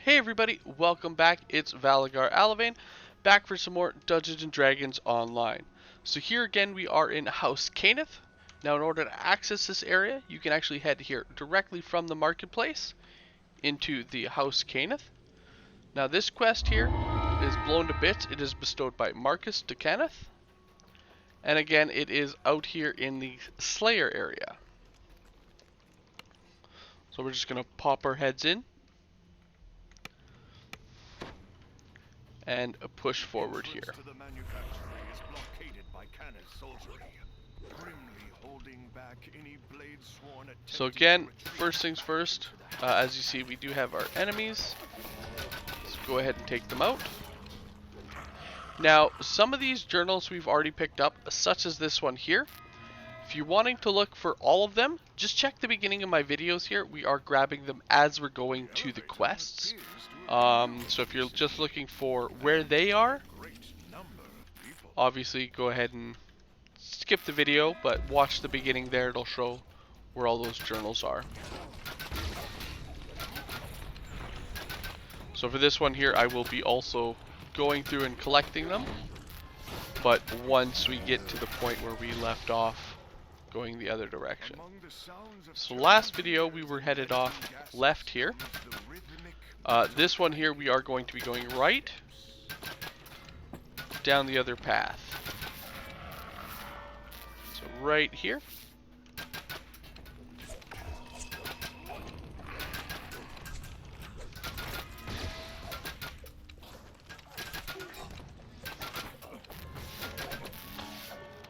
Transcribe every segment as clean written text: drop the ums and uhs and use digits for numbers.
Hey everybody, welcome back. It's Valagar Aloevain, back for some more Dungeons & Dragons Online. So here again we are in House Cannith. Now in order to access this area, you can actually head here directly from the marketplace into the House Cannith. Now this quest here is blown to bits. It is bestowed by Marcus de Cannith. And again, it is out here in the Slayer area. So we're just going to pop our heads in and push forward here. So again, first things first, as you see, we do have our enemies. Let's go ahead and take them out. Now, some of these journals we've already picked up, such as this one here. If you're wanting to look for all of them, just check the beginning of my videos here. We are grabbing them as we're going to the quests. So if you're just looking for where they are, obviously go ahead and skip the video, but watch the beginning there. It'll show where all those journals are. So for this one here, I will be also going through and collecting them, but once we get to the point where we left off going the other direction. So last video we were headed off left here. This one here we are going to be going right down the other path. So right here.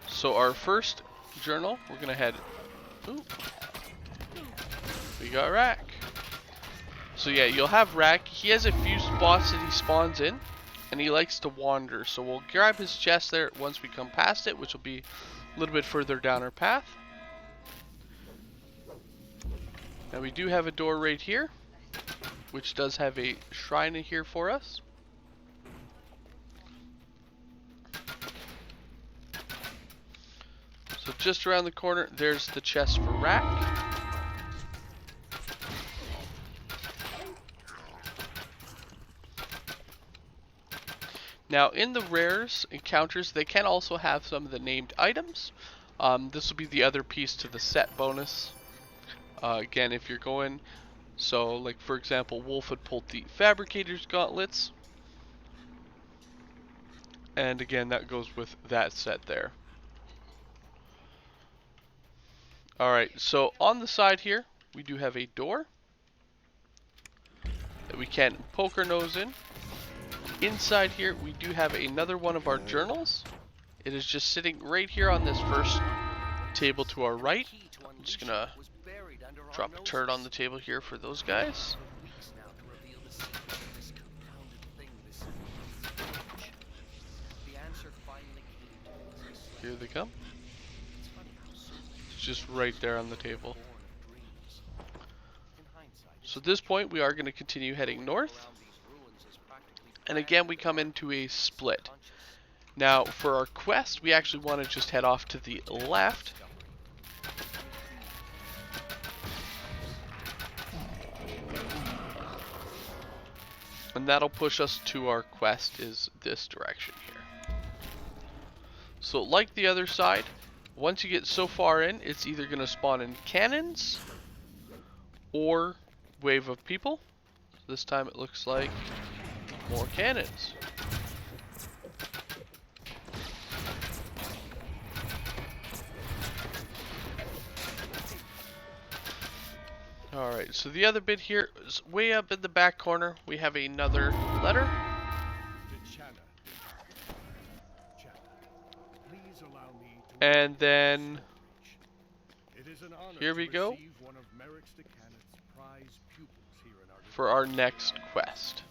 So our first journal, we're gonna head. Ooh, we got Rack. So yeah, you'll have Rack. He has a few spots that he spawns in, and he likes to wander. So we'll grab his chest there once we come past it, which will be a little bit further down our path. Now we do have a door right here, which does have a shrine in here for us. So just around the corner, there's the chest for Rack. Now in the rares encounters, they can also have some of the named items. This will be the other piece to the set bonus. Again, if you're going, so like for example, Wolf had pulled the Fabricator's Gauntlets. And again, that goes with that set there. Alright, so on the side here, we do have a door that we can poke our nose in. Inside here, we do have another one of our journals. It is just sitting right here on this first table to our right. I'm just gonna drop a turret on the table here for those guys. Here they come. It's just right there on the table. So at this point, we are going to continue heading north. And again, we come into a split. Now, for our quest, we actually want to just head off to the left. And that'll push us to our quest is this direction here. So like the other side, once you get so far in, it's either going to spawn in cannons or wave of people. This time it looks like more cannons. Alright, so the other bit here is way up in the back corner. We have another letter. And then here we go for our next quest.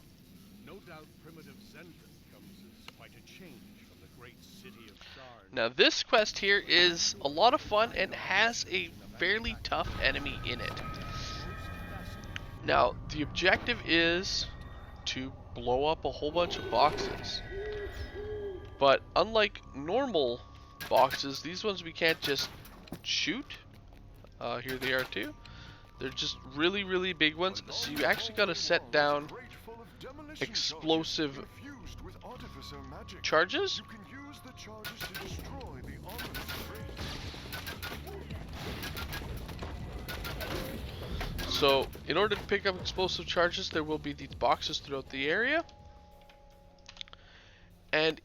Now this quest here is a lot of fun and has a fairly tough enemy in it. Now the objective is to blow up a whole bunch of boxes. But unlike normal boxes, these ones we can't just shoot. Here they are too. They're just really, really big ones. So you actually got to set down explosive infused with artificer magic. charges. You can use the charges to destroy the ominous crate. So, in order to pick up explosive charges, there will be these boxes throughout the area. And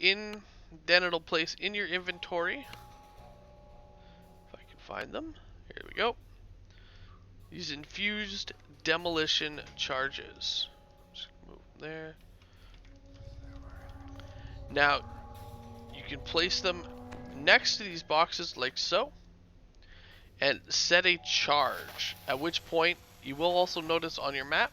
then it'll place in your inventory, if I can find them, here we go, these infused demolition charges. Just move them there. Now, you can place them next to these boxes like so, and set a charge, at which point you will also notice on your map,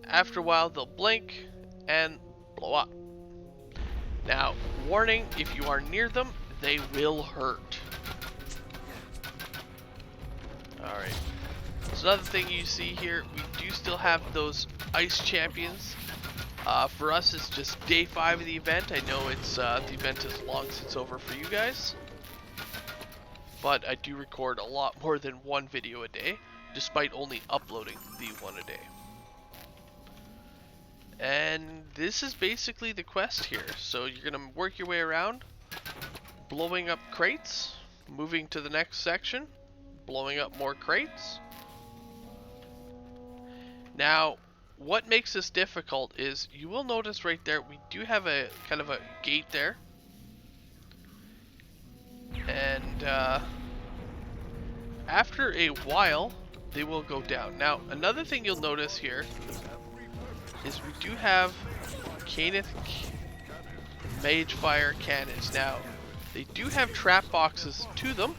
after a while they'll blink and blow up. Now, warning, if you are near them, they will hurt. Alright, so another thing you see here, we do still have those ice champions. For us, it's just day 5 of the event. I know it's the event is long since over for you guys, but I do record a lot more than one video a day, despite only uploading the one a day. And this is basically the quest here. So you're gonna work your way around, blowing up crates, moving to the next section, blowing up more crates. Now, what makes this difficult is you will notice right there we do have a kind of a gate there, and after a while they will go down. Now, another thing you'll notice here is we do have Kenneth Mage Fire cannons. Now, they do have trap boxes to them,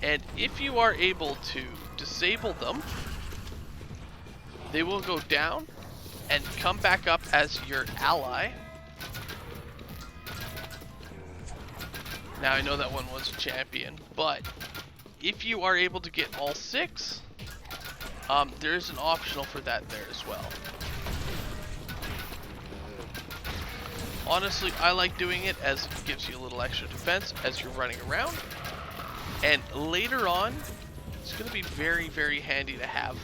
and if you are able to disable them, they will go down and come back up as your ally. Now, I know that one was a champion, but if you are able to get all 6, there is an optional for that there as well. Honestly, I like doing it as it gives you a little extra defense as you're running around. And later on, it's going to be very, very handy to have them.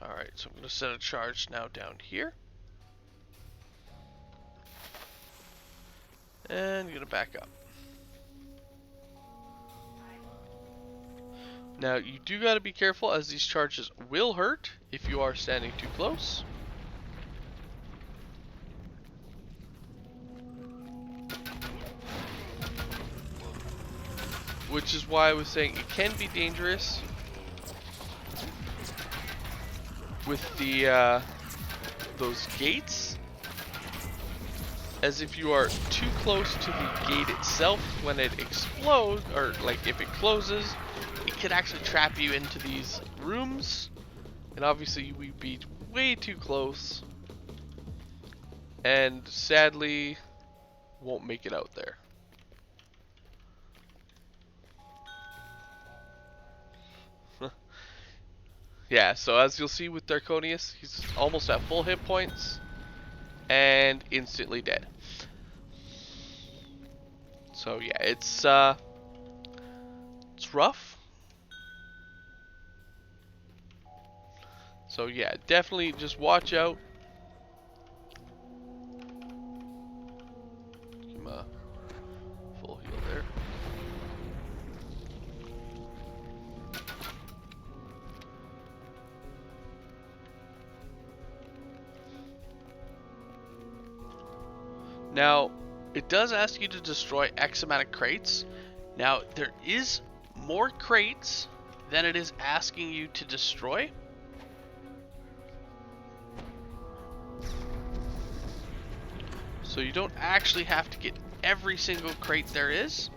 Alright, so I'm going to set a charge now down here. And I'm going to back up. Now, you do got to be careful, as these charges will hurt if you are standing too close. Which is why I was saying it can be dangerous with the those gates, as if you are too close to the gate itself when it explodes, or like if it closes, it could actually trap you into these rooms, and obviously we'd be way too close and sadly won't make it out there. Yeah, so as you'll see with Draconius, he's almost at full hit points and instantly dead. So yeah, it's rough. So yeah, definitely just watch out. Give him a full heal there. Now, it does ask you to destroy X amount of crates. Now, there is more crates than it is asking you to destroy. So you don't actually have to get every single crate there is.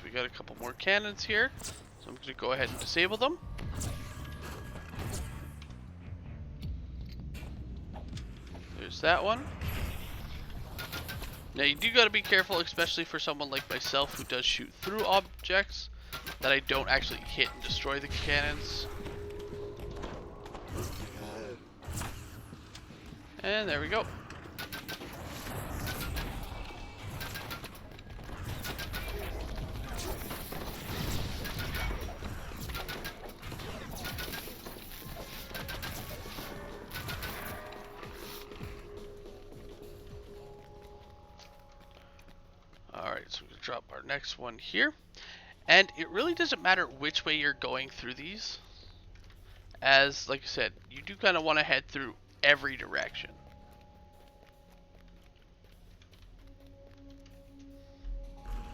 we got a couple more cannons here. So I'm going to go ahead and disable them. There's that one. Now you do got to be careful, especially for someone like myself who does shoot through objects, that I don't actually hit and destroy the cannons. And there we go. Alright, so we're going to drop our next one here. And it really doesn't matter which way you're going through these. As, like I said, you do kind of want to head through every direction.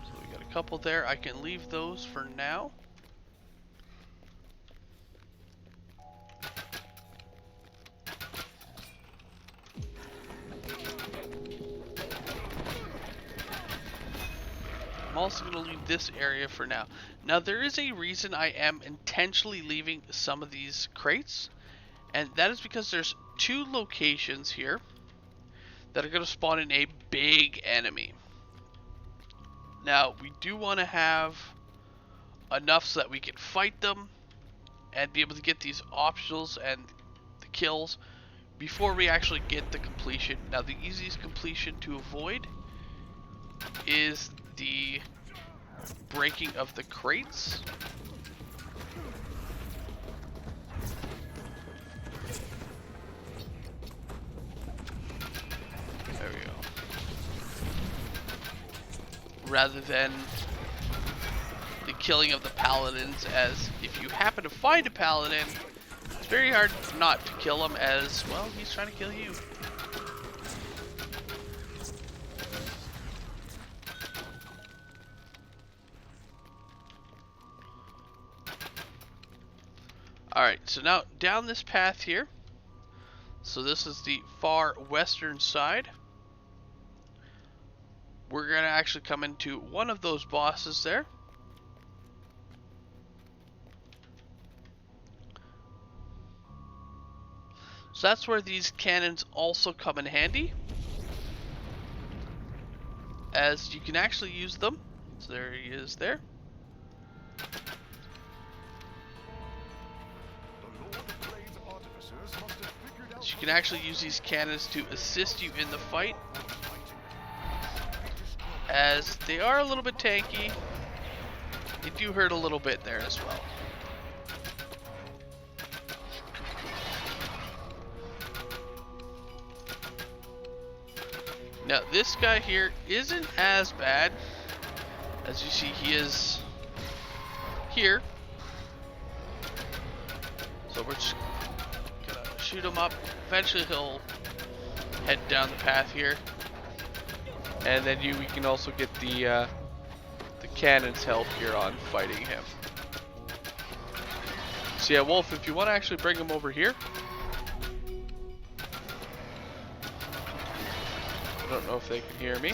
So we got a couple there. I can leave those for now. I'm also going to leave this area for now. Now there is a reason I am intentionally leaving some of these crates, and that is because there's two locations here that are going to spawn in a big enemy. Now we do want to have enough so that we can fight them and be able to get these optionals and the kills before we actually get the completion. Now the easiest completion to avoid is the breaking of the crates. There we go. Rather than the killing of the paladins, as if you happen to find a paladin, it's very hard not to kill him, as well he's trying to kill you. Alright, so now down this path here. So this is the far western side. We're going to actually come into one of those bosses there. So that's where these cannons also come in handy, as you can actually use them. So there he is there. So you can actually use these cannons to assist you in the fight, as they are a little bit tanky. They do hurt a little bit there as well. Now this guy here isn't as bad. As you see, he is here. So we're just gonna shoot him up. Eventually he'll head down the path here. And then we can also get the cannon's help here on fighting him. So yeah, Wolf, if you want to actually bring him over here. I don't know if they can hear me.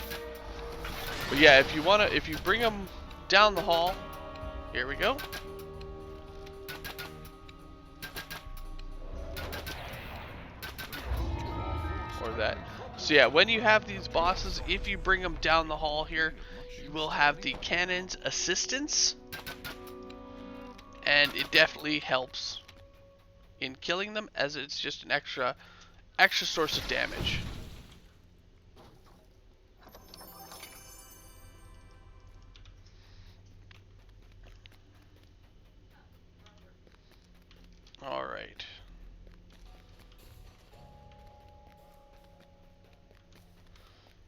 But yeah, if you bring them down the hall, here we go. Or that. So yeah, when you have these bosses, if you bring them down the hall here, you will have the cannon's assistance. And it definitely helps in killing them, as it's just an extra source of damage. Alright.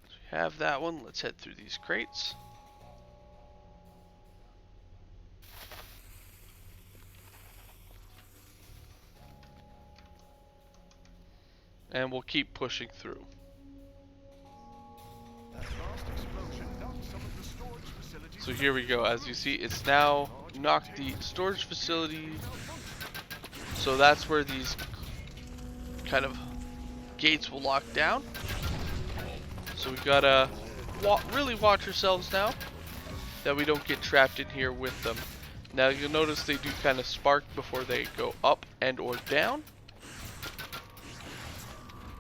So we have that one. Let's head through these crates. And we'll keep pushing through. So here we go. As you see, it's now knocked the storage facility. So that's where these kind of gates will lock down. So we gotta really watch ourselves now. that we don't get trapped in here with them. Now you'll notice they do kind of spark before they go up and or down.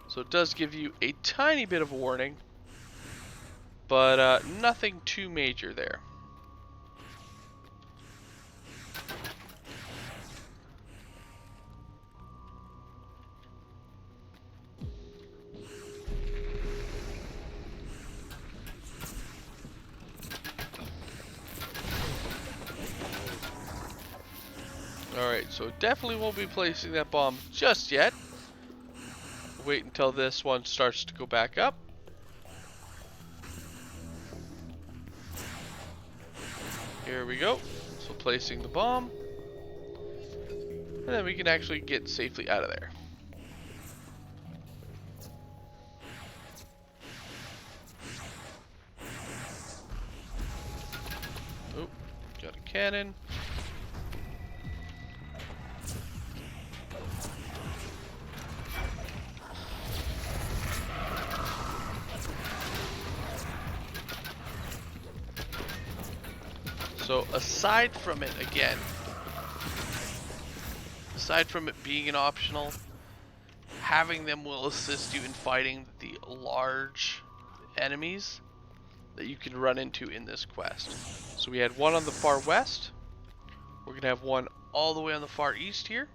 So it does give you a tiny bit of a warning, but nothing too major there. Alright, so definitely won't be placing that bomb just yet. Wait until this one starts to go back up. Here we go. So placing the bomb. And then we can actually get safely out of there. Oh, got a cannon. So aside from it, again, aside from it being an optional, having them will assist you in fighting the large enemies that you can run into in this quest. So we had one on the far west. We're going to have one all the way on the far east here.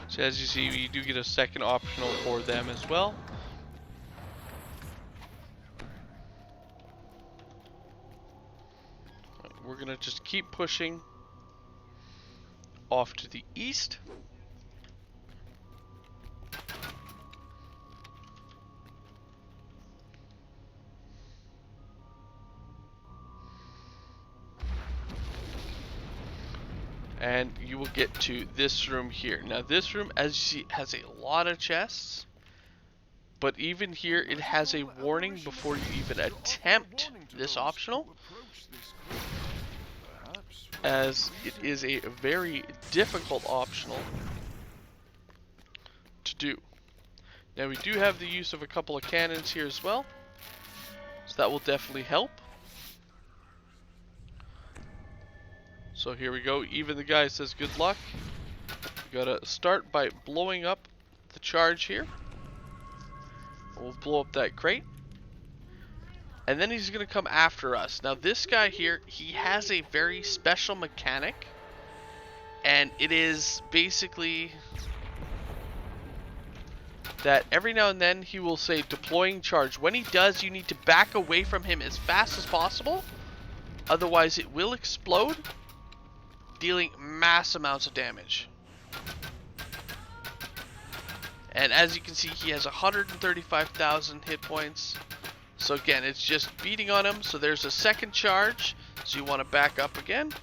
So as you see, we do get a second optional for them as well. We're gonna just keep pushing off to the east. And you will get to this room here. Now this room, as you see, has a lot of chests. But even here, it has a warning before you even attempt this optional, as it is a very difficult optional to do. Now we do have the use of a couple of cannons here as well, so that will definitely help. So here we go. Even the guy says good luck. You gotta start by blowing up the charge here. We'll blow up that crate. And then he's gonna come after us. Now this guy here, he has a very special mechanic. And it is basically that every now and then he will say deploying charge. When he does, you need to back away from him as fast as possible. Otherwise it will explode, dealing mass amounts of damage. And as you can see, he has 135,000 hit points. So again, it's just beating on him. So there's a second charge. So you want to back up again.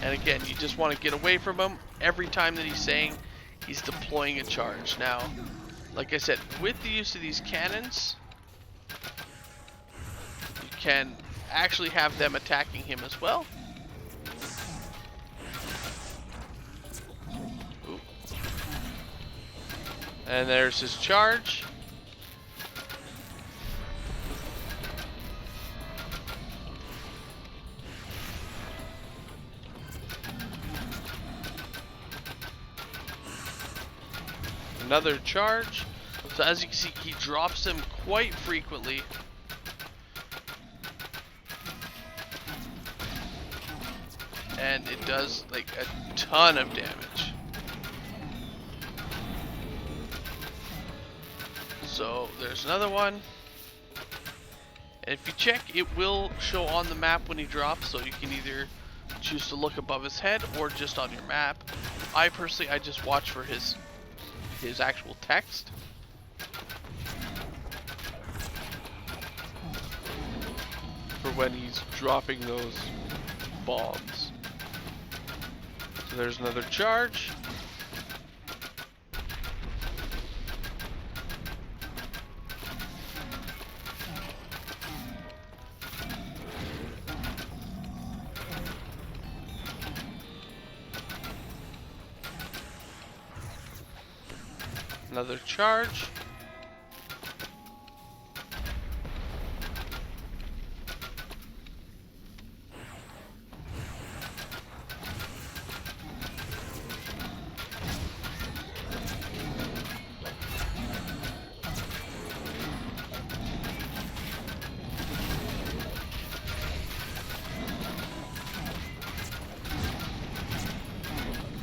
And again, you just want to get away from him every time that he's saying he's deploying a charge. Now, like I said, with the use of these cannons, you can actually have them attacking him as well. Ooh. And there's his charge. Another charge. So as you can see, he drops them quite frequently. And it does like a ton of damage. So there's another one. And if you check, it will show on the map when he drops, so you can either choose to look above his head or just on your map. I personally, I just watch for his actual text. For when he's dropping those bombs. So there's another charge. Another charge.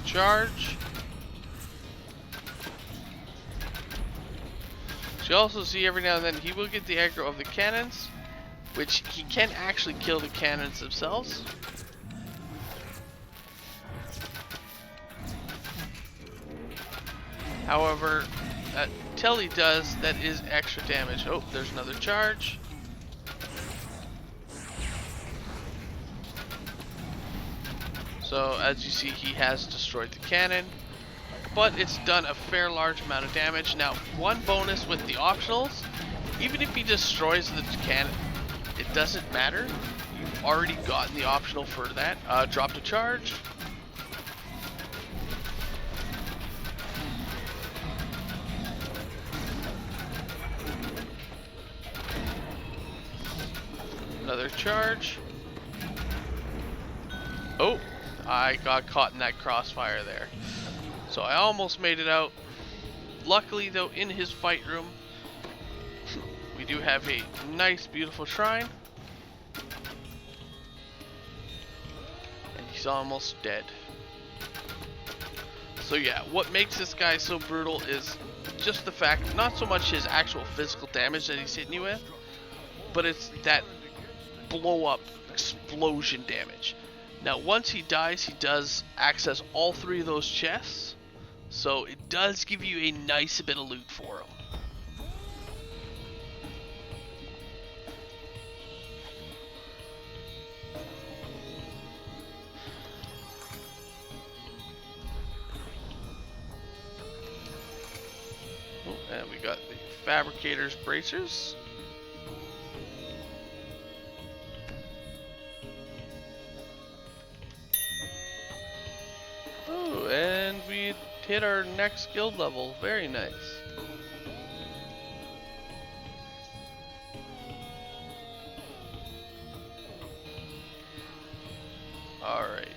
Charge. So you also see every now and then he will get the aggro of the cannons, which he can actually kill the cannons themselves. However, until he does, that is extra damage. Oh, there's another charge. So as you see, he has destroyed the cannon, but it's done a fair large amount of damage. Now, one bonus with the optionals, even if he destroys the cannon, it doesn't matter. You've already gotten the optional for that. Drop to charge. Another charge. Oh, I got caught in that crossfire there. So I almost made it out. Luckily though, in his fight room, we do have a nice beautiful shrine. And he's almost dead. So yeah, what makes this guy so brutal is just the fact, not so much his actual physical damage that he's hitting you with, but it's that blow up explosion damage. Now once he dies, he does access all three of those chests. So it does give you a nice bit of loot for him. Oh, and we got the Fabricator's Bracers. Oh, and we hit our next guild level. Very nice. Alright.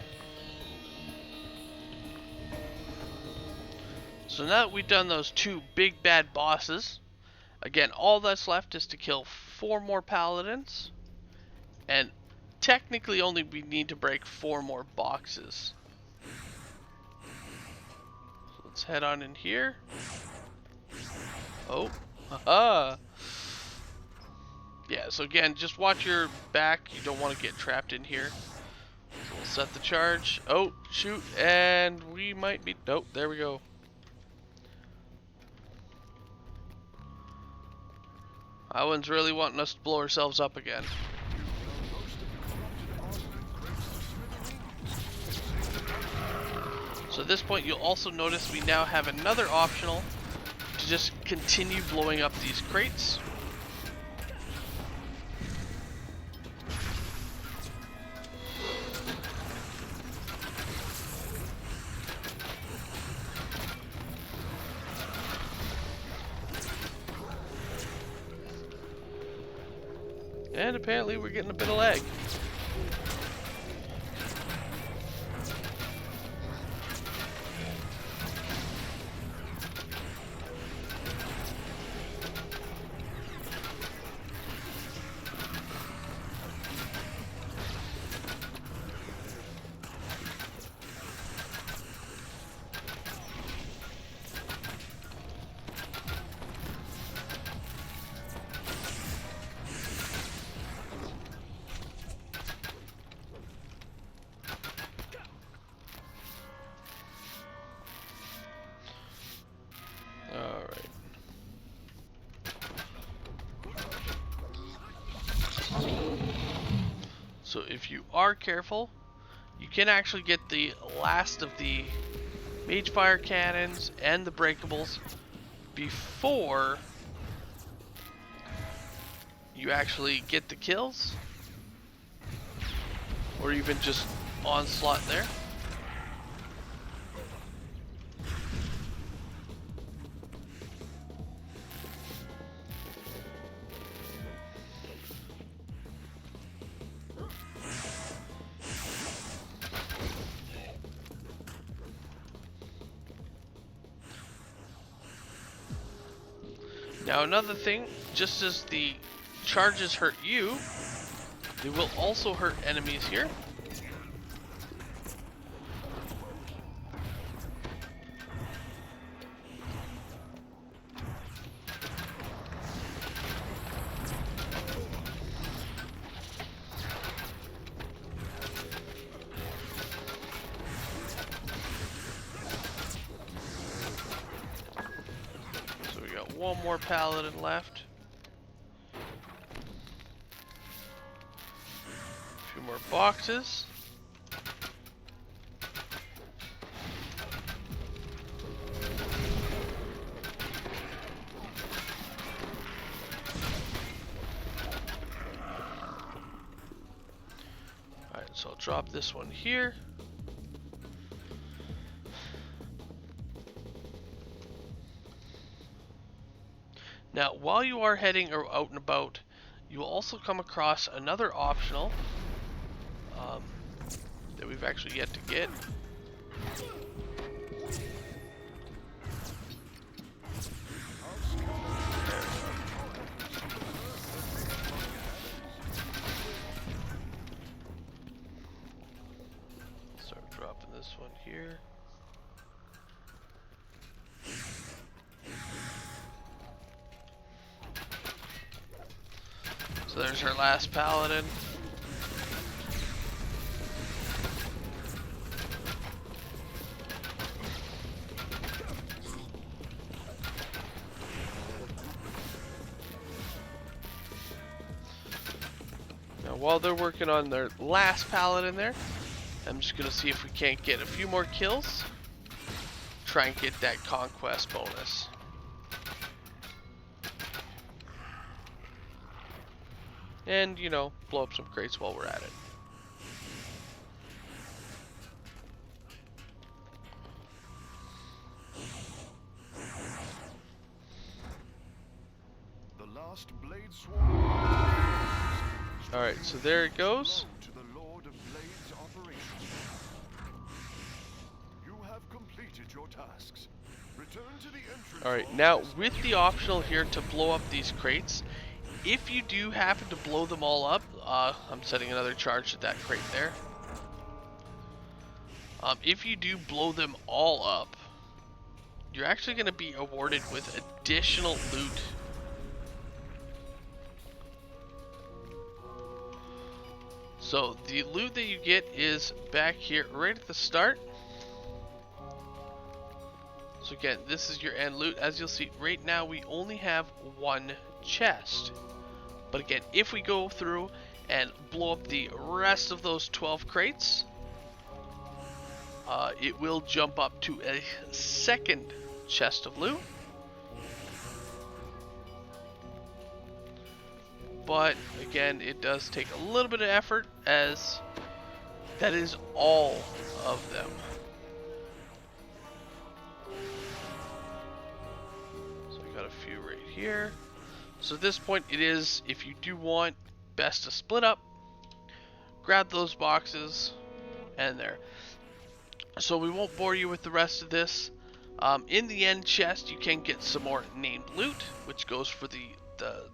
So now that we've done those two big bad bosses, again, all that's left is to kill 4 more paladins, and technically only we need to break 4 more boxes. So let's head on in here. Oh, haha. Yeah, so again, just watch your back. You don't want to get trapped in here. So we'll set the charge. Oh, shoot, and we might be... Nope, there we go. That one's really wanting us to blow ourselves up again. So at this point, you'll also notice we now have another optional to just continue blowing up these crates. And apparently we're getting a bit of lag. Alright. So if you are careful, you can actually get the last of the mage fire cannons and the breakables before you actually get the kills, or even just onslaught there. Now another thing, just as the charges hurt you, they will also hurt enemies here. So we got one more paladin left. A few more boxes. Alright, so I'll drop this one here. Now, while you are heading out and about, you will also come across another optional that we've actually yet to get. Start dropping this one here. So there's our last paladin. Now while they're working on their last paladin there, I'm just gonna see if we can't get a few more kills. Try and get that conquest bonus. And, you know, blow up some crates while we're at it. The last blade swarm. Alright, so there it goes. To the Lord of Blades operation. You have completed your tasks. Return to the entrance. Alright, now with the optional here to blow up these crates, if you do happen to blow them all up, I'm setting another charge to that crate there. If you do blow them all up, you're actually going to be awarded with additional loot. So the loot that you get is back here right at the start. So again, this is your end loot. As you'll see, right now we only have one chest. But again, if we go through and blow up the rest of those 12 crates, it will jump up to a second chest of loot. But again, it does take a little bit of effort, as that is all of them. So we got a few right here. So at this point, it is, if you do want best to split up, grab those boxes, and there. So we won't bore you with the rest of this. In the end chest, you can get some more named loot, which goes for the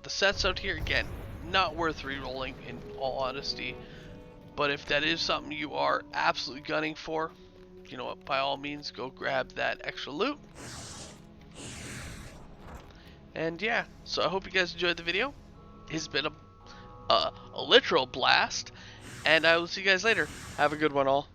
sets out here. Again, not worth re-rolling in all honesty, but if that is something you are absolutely gunning for, you know what, by all means, go grab that extra loot. And yeah, so I hope you guys enjoyed the video. It's been a literal blast, and I will see you guys later. Have a good one all.